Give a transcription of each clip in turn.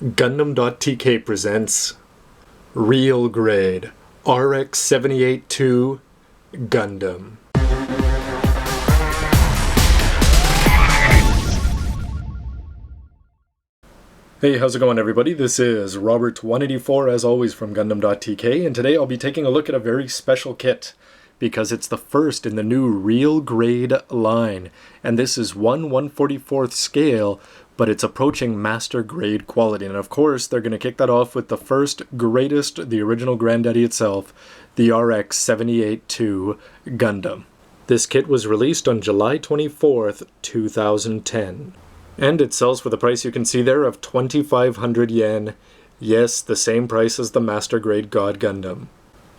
Gundam.tk presents Real Grade RX-78-2 Gundam. Hey, how's it going everybody? This is Robert184 as always from Gundam.tk, and today I'll be taking a look at a very special kit because it's the first in the new Real Grade line, and this is 1/144th scale, but it's approaching master grade quality. And of course, they're going to kick that off with the first, greatest, the original granddaddy itself, the RX-78-2 Gundam. This kit was released on July 24th, 2010. And it sells for the price you can see there of 2,500 yen. Yes, the same price as the master grade God Gundam.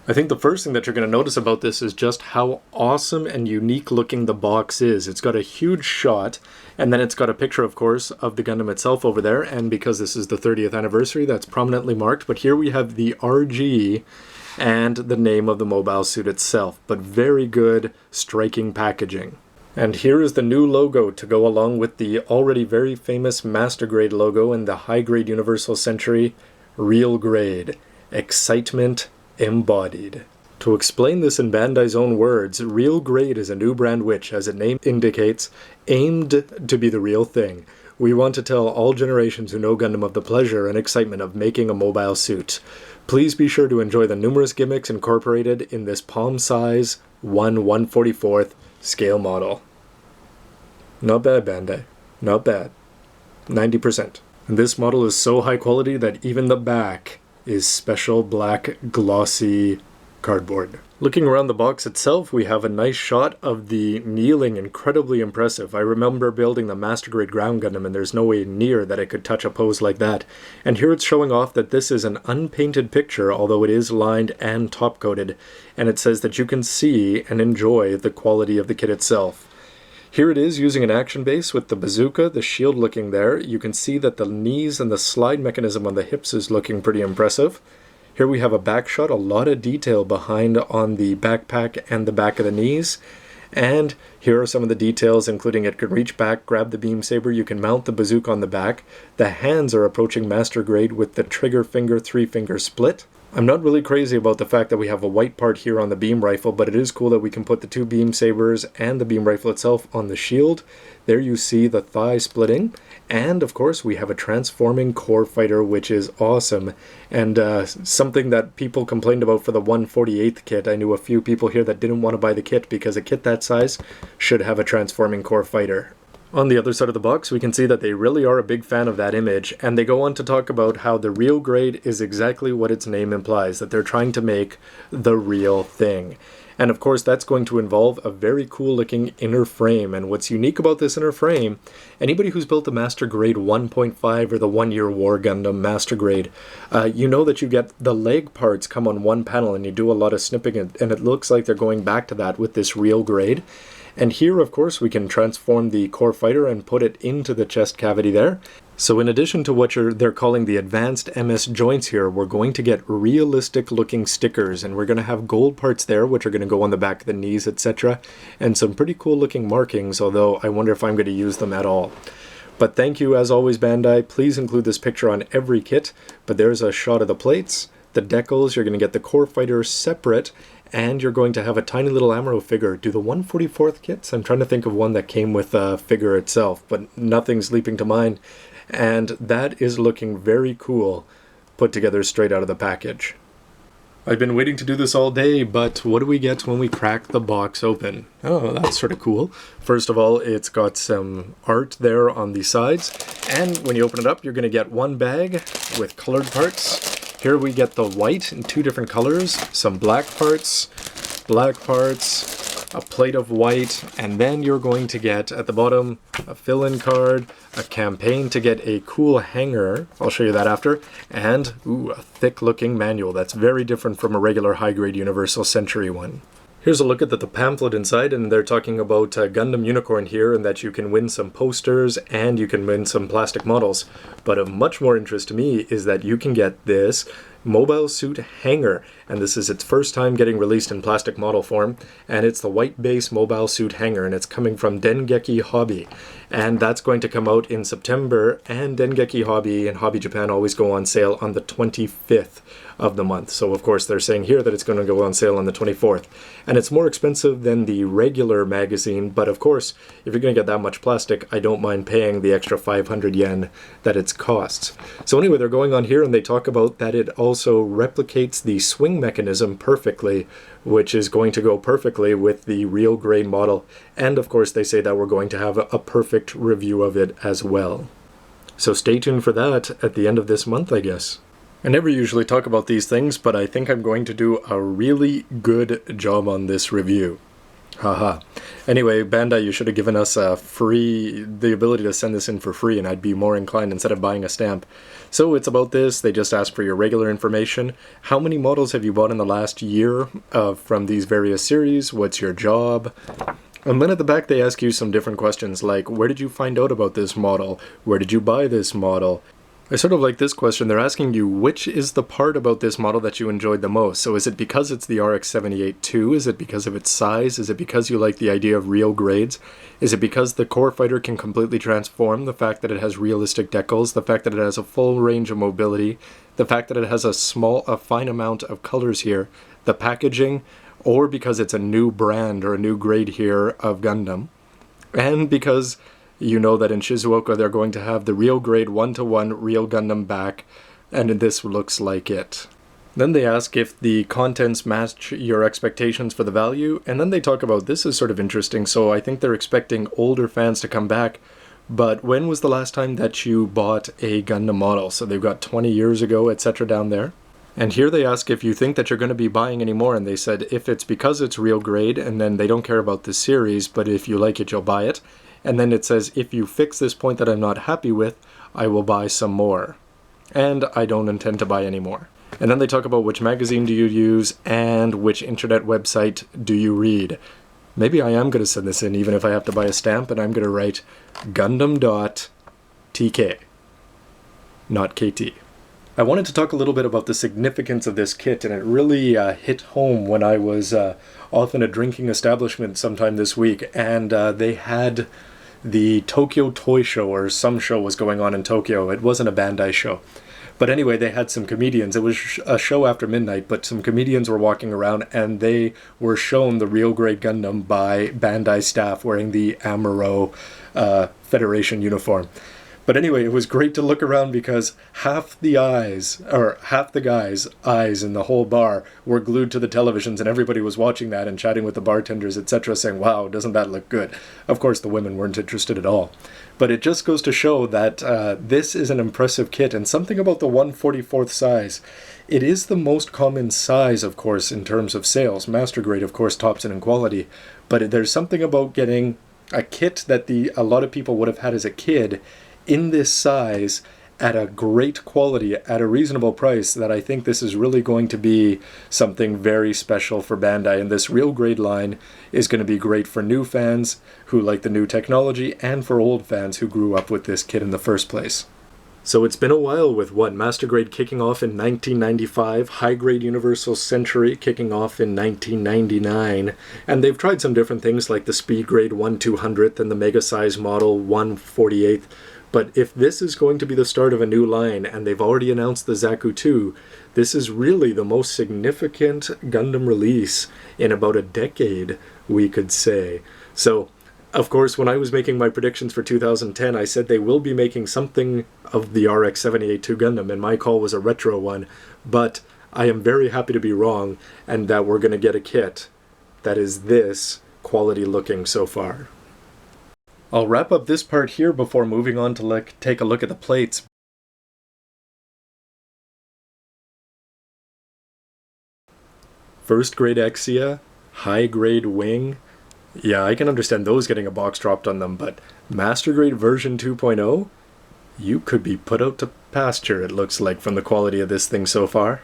I think the first thing that you're going to notice about this is just how awesome and unique looking the box is. It's got a huge shot, and then it's got a picture, of course, of the Gundam itself over there, and because this is the 30th anniversary, that's prominently marked. But here we have the RG and the name of the mobile suit itself, but very good, striking packaging. And here is the new logo to go along with the already very famous master grade logo and the high grade Universal Century. Real Grade. Excitement embodied. To explain this in Bandai's own words, Real Grade is a new brand which, as its name indicates, aimed to be the real thing. We want to tell all generations who know Gundam of the pleasure and excitement of making a mobile suit. Please be sure to enjoy the numerous gimmicks incorporated in this palm-size 1/144th scale model. Not bad, Bandai. Not bad. 90%. And this model is so high quality that even the back is special black glossy cardboard. Looking around the box itself, we have a nice shot of the kneeling, incredibly impressive. I remember building the Master Grade Ground Gundam and there's no way near that it could touch a pose like that. And here it's showing off that this is an unpainted picture, although it is lined and top coated. And it says that you can see and enjoy the quality of the kit itself. Here it is using an action base with the bazooka, the shield looking there. You can see that the knees and the slide mechanism on the hips is looking pretty impressive. Here we have a back shot, a lot of detail behind on the backpack and the back of the knees. And here are some of the details, including it can reach back, grab the beam saber, you can mount the bazooka on the back. The hands are approaching master grade with the trigger finger, 3-finger split. I'm not really crazy about the fact that we have a white part here on the beam rifle, but it is cool that we can put the two beam sabers and the beam rifle itself on the shield. There you see the thigh splitting. And of course we have a transforming core fighter, which is awesome. And something that people complained about for the 1/48th kit. I knew a few people here that didn't want to buy the kit because a kit that size should have a transforming core fighter. On the other side of the box, we can see that they really are a big fan of that image, and they go on to talk about how the Real Grade is exactly what its name implies, that they're trying to make the real thing. And of course, that's going to involve a very cool looking inner frame. And what's unique about this inner frame, anybody who's built the Master Grade 1.5 or the 1-Year War Gundam Master Grade, you know that you get the leg parts come on one panel and you do a lot of snipping, and it looks like they're going back to that with this Real Grade. And here, of course, we can transform the core fighter and put it into the chest cavity there. So in addition to what they're calling the advanced MS joints here, we're going to get realistic looking stickers, and we're going to have gold parts there, which are going to go on the back of the knees, etc. And some pretty cool looking markings, although I wonder if I'm going to use them at all. But thank you, as always, Bandai. Please include this picture on every kit. But there's a shot of the plates, the decals. You're going to get the core fighter separate, and you're going to have a tiny little Amuro figure. Do the 1/44th kits? I'm trying to think of one that came with a figure itself, but nothing's leaping to mind. And that is looking very cool, put together straight out of the package. I've been waiting to do this all day, but what do we get when we crack the box open? Oh, that's sort of cool. First of all, it's got some art there on the sides, and when you open it up, you're going to get one bag with colored parts. Here we get the white in 2 different colors, some black parts, a plate of white, and then you're going to get, at the bottom, a fill-in card, a campaign to get a cool hanger, I'll show you that after, and a thick-looking manual that's very different from a regular high-grade Universal Century one. Here's a look at the pamphlet inside, and they're talking about Gundam Unicorn here, and that you can win some posters and you can win some plastic models. But of much more interest to me is that you can get this mobile suit hanger, and this is its first time getting released in plastic model form, and it's the white base mobile suit hanger, and it's coming from Dengeki Hobby, and that's going to come out in September, and Dengeki Hobby and Hobby Japan always go on sale on the 25th of the month. So of course they're saying here that it's going to go on sale on the 24th, and it's more expensive than the regular magazine, but of course if you're going to get that much plastic, I don't mind paying the extra 500 yen that it costs. So anyway, they're going on here and they talk about that it also replicates the swing mechanism perfectly, which is going to go perfectly with the real grade model, and of course they say that we're going to have a perfect review of it as well. So stay tuned for that at the end of this month, I guess. I never usually talk about these things, but I think I'm going to do a really good job on this review. Haha. Anyway, Bandai, you should have given us the ability to send this in for free, and I'd be more inclined instead of buying a stamp. So it's about this. They just ask for your regular information. How many models have you bought in the last year from these various series? What's your job? And then at the back they ask you some different questions like, where did you find out about this model? Where did you buy this model? I sort of like this question. They're asking you, which is the part about this model that you enjoyed the most? So is it because it's the RX-78-2? Is it because of its size? Is it because you like the idea of real grades? Is it because the core fighter can completely transform? The fact that it has realistic decals? The fact that it has a full range of mobility? The fact that it has a fine amount of colors here? The packaging? Or because it's a new brand or a new grade here of Gundam? And because you know that in Shizuoka they're going to have the real grade 1-to-1 real Gundam back, and this looks like it. Then they ask if the contents match your expectations for the value, and then they talk about, this is sort of interesting, so I think they're expecting older fans to come back, but when was the last time that you bought a Gundam model? So they've got 20 years ago, etc. down there. And here they ask if you think that you're going to be buying any more, and they said if it's because it's real grade, and then they don't care about the series, but if you like it, you'll buy it. And then it says, if you fix this point that I'm not happy with, I will buy some more. And I don't intend to buy any more. And then they talk about which magazine do you use and which internet website do you read. Maybe I am going to send this in even if I have to buy a stamp, and I'm going to write gundam.tk, not KT. I wanted to talk a little bit about the significance of this kit, and it really hit home when I was off in a drinking establishment sometime this week, and they had the Tokyo Toy Show, or some show was going on in Tokyo. It wasn't a Bandai show. But anyway, they had some comedians. It was a show after midnight, but some comedians were walking around, and they were shown the real grade Gundam by Bandai staff wearing the Amuro Federation uniform. But anyway, it was great to look around because half the guys' eyes in the whole bar were glued to the televisions, and everybody was watching that and chatting with the bartenders, etc., saying, wow, doesn't that look good? Of course, the women weren't interested at all. But it just goes to show that this is an impressive kit, and something about the 1/44th size. It is the most common size, of course, in terms of sales. Master grade, of course, tops it in quality. But there's something about getting a kit that a lot of people would have had as a kid in this size at a great quality at a reasonable price that I think this is really going to be something very special for Bandai, and this real grade line is going to be great for new fans who like the new technology and for old fans who grew up with this kit in the first place. So it's been a while with Master Grade kicking off in 1995, High Grade Universal Century kicking off in 1999, and they've tried some different things like the Speed Grade 1/200th and the Mega Size Model 1/48th. But if this is going to be the start of a new line, and they've already announced the Zaku 2, this is really the most significant Gundam release in about a decade, we could say. So, of course, when I was making my predictions for 2010, I said they will be making something of the RX-78-2 Gundam, and my call was a retro one. But I am very happy to be wrong, and that we're going to get a kit that is this quality looking so far. I'll wrap up this part here before moving on to take a look at the plates. First grade Exia, high grade Wing. Yeah, I can understand those getting a box dropped on them, but Master Grade version 2.0? You could be put out to pasture, it looks like, from the quality of this thing so far.